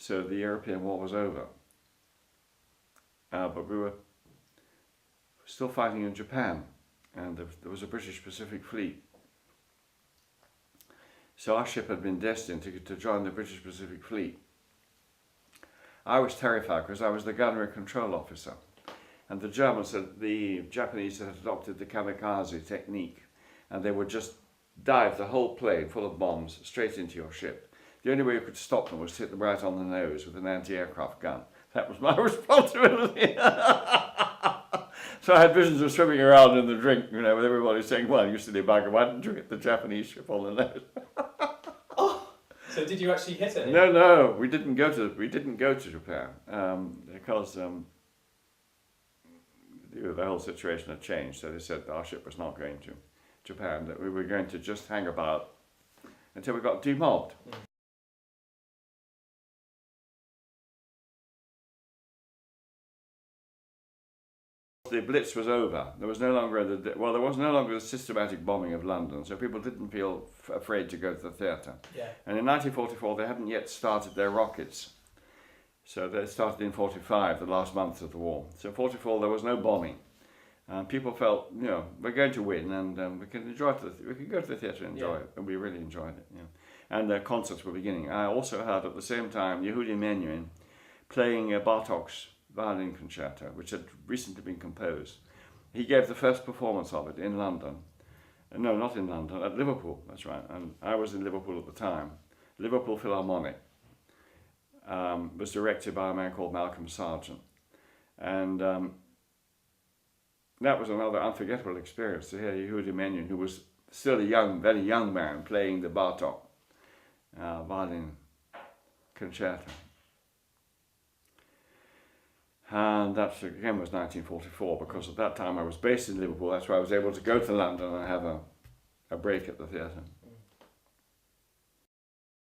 So the European war was over. But we were still fighting in Japan, and there was a British Pacific Fleet. So our ship had been destined to join the British Pacific Fleet. I was terrified because I was the gunnery control officer. And the Japanese had adopted the kamikaze technique, and they would just dive the whole plane full of bombs straight into your ship. The only way you could stop them was to hit them right on the nose with an anti-aircraft gun. That was my responsibility. So I had visions of swimming around in the drink, with everybody saying, "Well, you silly bugger, why didn't you hit the Japanese ship on the nose?" So did you actually hit it? No, we didn't go to Japan because the whole situation had changed. So they said our ship was not going to Japan; that we were going to just hang about until we got demobbed. The Blitz was over. There was no longer the systematic bombing of London, so people didn't feel afraid to go to the theatre. Yeah. And in 1944, they hadn't yet started their rockets. So they started in 45, the last month of the war. So 44, there was no bombing. People felt, we're going to win, and we can enjoy it. We can go to the theatre and enjoy it, and we really enjoyed it. And the concerts were beginning. I also heard at the same time Yehudi Menuhin playing Bartok's violin concerto, which had recently been composed. He gave the first performance of it in London. No, not in London, at Liverpool, that's right. And I was in Liverpool at the time. Liverpool Philharmonic was directed by a man called Malcolm Sargent. And that was another unforgettable experience to hear Yehudi Menuhin, who was still a very young man, playing the Bartok violin concerto. And that again was 1944, because at that time I was based in Liverpool. That's why I was able to go to London and have a break at the theatre.